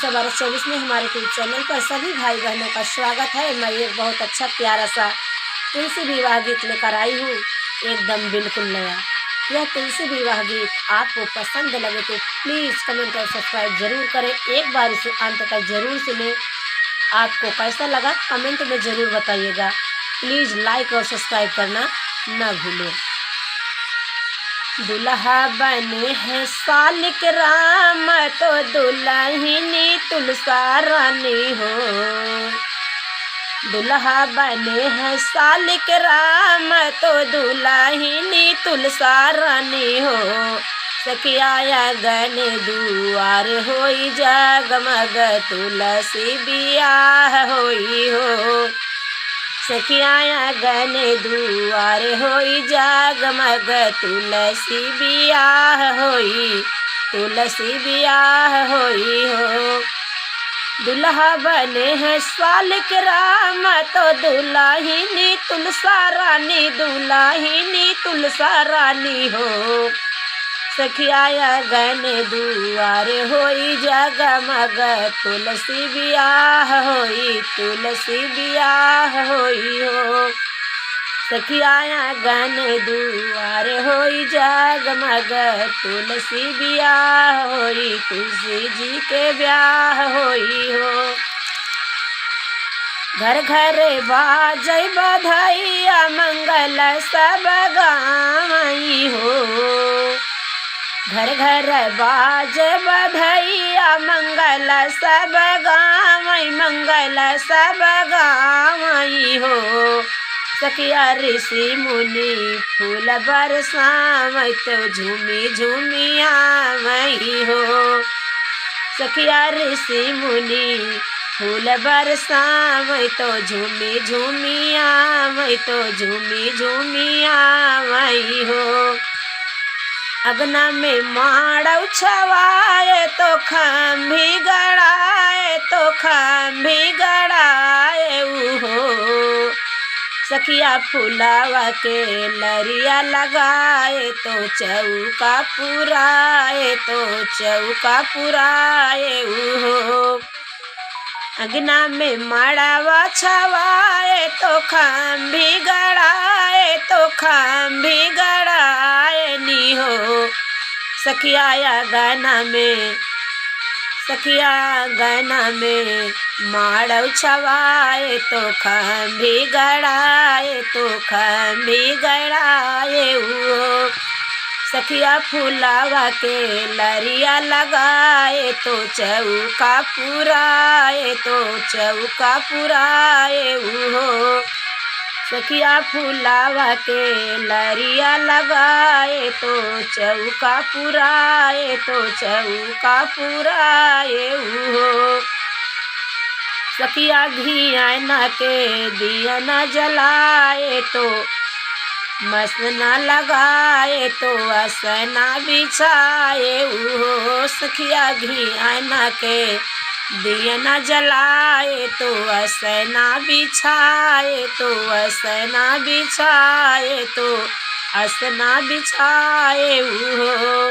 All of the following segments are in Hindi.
2024 में हमारे यूट्यूब चैनल पर सभी भाई बहनों का स्वागत है। मैं एक बहुत अच्छा प्यारा सा तुलसी विवाह गीत लेकर आई हूँ, एकदम बिल्कुल नया। यह तुलसी विवाह गीत आपको पसंद लगे तो प्लीज़ कमेंट और सब्सक्राइब जरूर करें। एक बार इसे अंत तक जरूर सुने। आपको कैसा लगा कमेंट में ज़रूर बताइएगा। प्लीज़ लाइक और सब्सक्राइब करना न भूलें। दुल्हा बने हैं सालिक राम तो दुल्हनी तुलसा रानी हो। दुल्हा बने हैं सालिक राम तो दुल्हनी तुलसा रानी हो। सखिया गन दुआर होई जगमग तुलसी बियाह होई हो। सखिया गन दुआर होई जगमग तुलसी बियाह होई, तुलसी बियाह होई हो। दुल्हा बने हैं सालिक राम तो दुल्हनी तुलसा रानी, दुल्हनी तुलसा रानी हो। सखिया गन दुआर होई जगमग तुलसी बियाह होई, तुलसी बियाह होई हो। सखिया गन दुआर होई जगमग तुलसी बियाह होई, तुलसी जी के ब्याह होई हो। घर घर बाजै बधाइया मंगल सब गावई हो। घर घर बाज बधैया मंगल सब गावई, मंगल सब गावई हो। सखिया ऋषि मुनि फूल बरसावई तो झूमी झूमी आवई हो। सखिया ऋषि मुनि फूल बरसावई तो झूमी झूमी आवई, तो झूमी झूमी आवई हो। अगना में माड़ौ छवाए तो खम्भी गड़ाए, तो खम्भी गड़ाए हो। सखिया फुलावा के लरिया लगाए तो चौका पुराए, तो चौका पुराए हो। अगना में माड़ावा छवाए तो खम्भी गड़ाए, तो खम्भी गड़ाए नी हो। सखिया गना में, सखिया गना में माड़ौ छवाए तो खम्भी गड़ाए, तो खम्भी गड़ाए हो। सखिया फुलावा के लरिया लगाए तो चौका पुराए, तो चौका पुराए हो। सखिया फुलावा के लरिया लगाए तो चौका पुराए, तो चौका पुराए हो। सखिया घियाना के दिया न जलाए तो मसना लगाए, तो असना बिछाए हो। सखिया घियाना के दिया न जलाए तो असना बिछाए, तो असना बिछाए, तो असना बिछाए हो।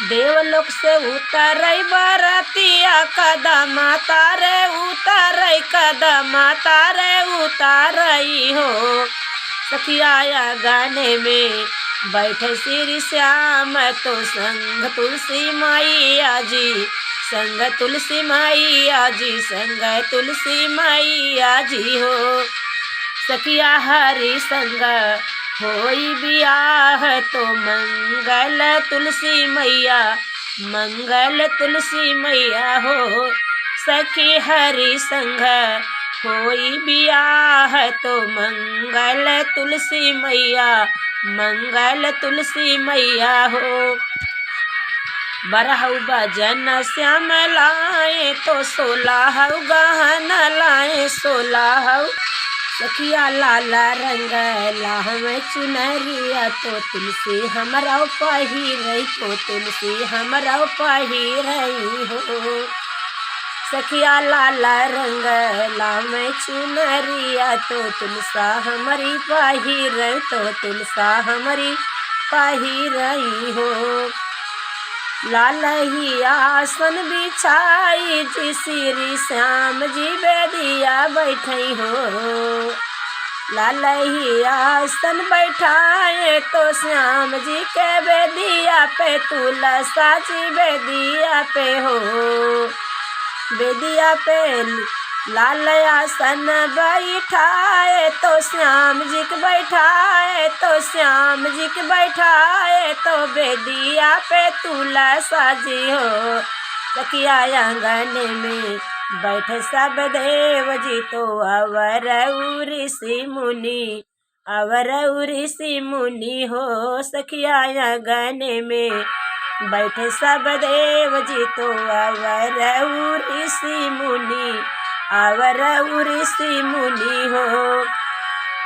देवलोक से उतरई बरतिया कदम तारे उतरई, कदम तारे उतरई हो। सखिया गाने में बैठे श्री श्याम तो संग तुलसी मैया जी, संग तुलसी मैया जी, संग तुलसी मैया जी हो। सखिया हरि संग होई बियाह तो मंगल तुलसी मैया, मंगल तुलसी मैया हो। सखी हरि संग होई बियाह तो मंगल तुलसी मैया, मंगल तुलसी मैया हो। बरहु बजन श्याम लाए तो 16 गहन लाए, 16 सखिया लाला रंग लाहव चुनरिया तो तुलसी हमरा पहिरई, तो तुलसी हमरा पहिरई हो। सखिया लाला रंग लाम चुनरिया तो तुलसा हमारी पहिरई, तो तुलसा हमारी पहिरई हो। लाल ही आसन बिछाई जी श्री श्याम जी बेदिया बैठई हो। लाल ही आसन बैठाए तो श्याम जी के बेदिया पे तुलसा जी बेदिया पे हो। बेदिया पे लाल आसन बैठाए तो श्याम जी के बैठाए तो श्याम जी के बैठाए तो बेदिया पे तुलसा जी हो। सखिया आंगन में बैठ सब देव जी तो अवर ऋषि मुनि अवर ऋषि मुनि हो। सखिया आंगन में बैठ सब देव जी तो अवर ऋषि मुनि अवर ऋषि मुनि हो।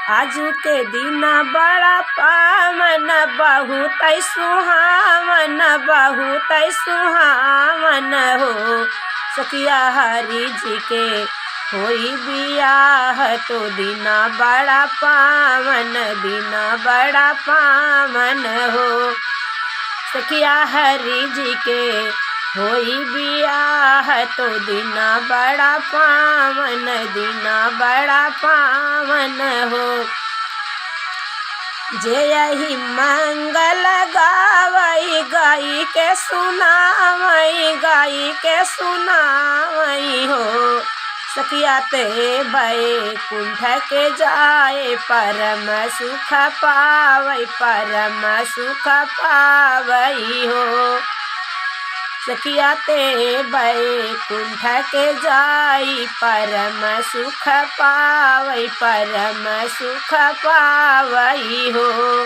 आजू के दीना बड़ा पावन बहुत सुहावन बहुत सुहावन हो। सखिया हरि जी के होई बियाह तो दीना बड़ा पावन दीना बड़ा पावन हो। सखिया हरि जी के होई बियाह तो दीना बड़ा पावन दीना बड़ा पावन हो। जे यही मंगल गावई गाई के सुनावई गाई के सुनावई हो। सखिया ते बैकुंठ के जाए परम सुख पावई परम सुख पावई हो। सखिया ते बैकुंठ के जाई परम सुख पावई परम सुख पावई हो।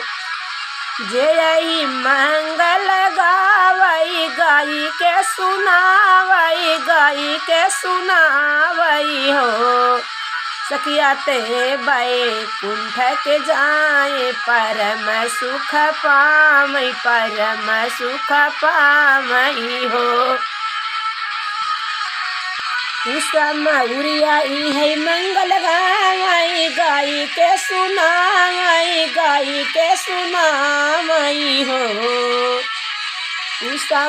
जे यही मंगल गावई गाई के सुनावई गाई के सुनावई हो। सखिया ते बैकुंठ के जाए परम सुख पावई परम सुख पावई हो। मऊरिया है मंगल गावई गाई के सुनावई गाई के सुनावई हो।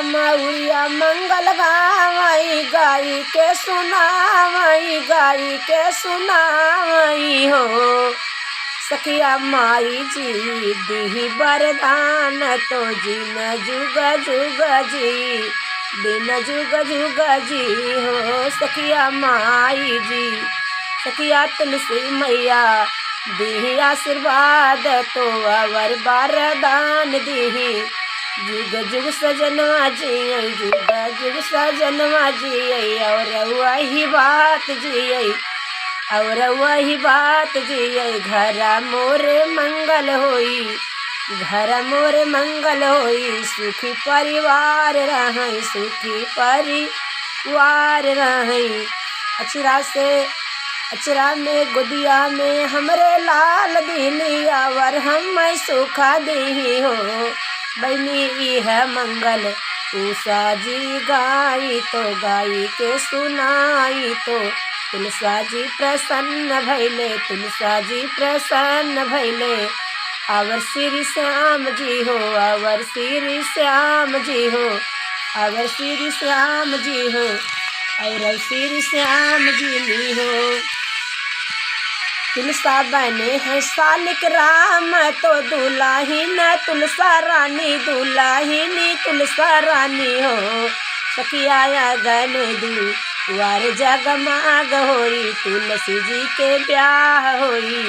मऊरिया मंगल गावई गाई के सुनावई गाई के सुनावई हो। सखिया माई जी दी वरदान तो जिन जुग जुग जी दिन जुग जुग जी हो। सखिया माई जी सखिया तुलसी मैया दी आशीर्वाद तो अवर वरदान दी। जुग जुग सजनवा जी जुग जुग सजनवा जी और वही बात जी और वही बात जी घर मोरे मंगल होई घर मोरे मंगल होई। सुखी परिवार रही सुखी परिवार रही। अचरा में गुदिया में हमरे लाल दिलिया वर हम सुखा दी हो। बनी है मंगल उषा जी गाई तो गाई के सुनाई तो तुलसा जी प्रसन्न भैले तुलसा जी प्रसन्न भैले। अवर श्री श्याम जी हो अवर श्री श्याम जी हो अवर श्री श्याम जी हो और श्री श्याम जी नी हो। तुलसा बने हैं सालिक राम तो दुलाहिन तुलसा रानी दुलाहिनी तुलसा रानी हो। सखिया गन दुआर जगमाग होई तुलसी जी के ब्याह होई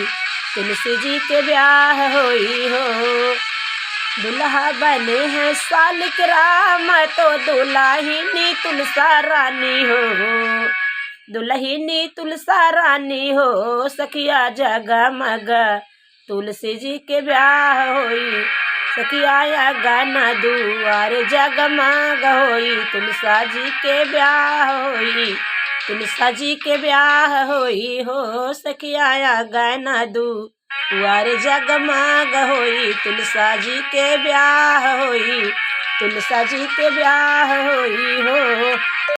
तुलसी जी के ब्याह होई हो। दुल्हा बने हैं सालिक राम तो दुलाहिनी तुलसा रानी हो दुल्हिनी तुलसा रानी हो। सखिया जगमग तुलसी जी के ब्याह होई सखिया गाना दुआर जगमग होई तुलसा जी के ब्याह होई तुलसा जी के ब्याह होई हो। सखिया गाना दुआर जगमग होई तुलसा जी के ब्याह होई तुलसा जी के ब्याह होई हो।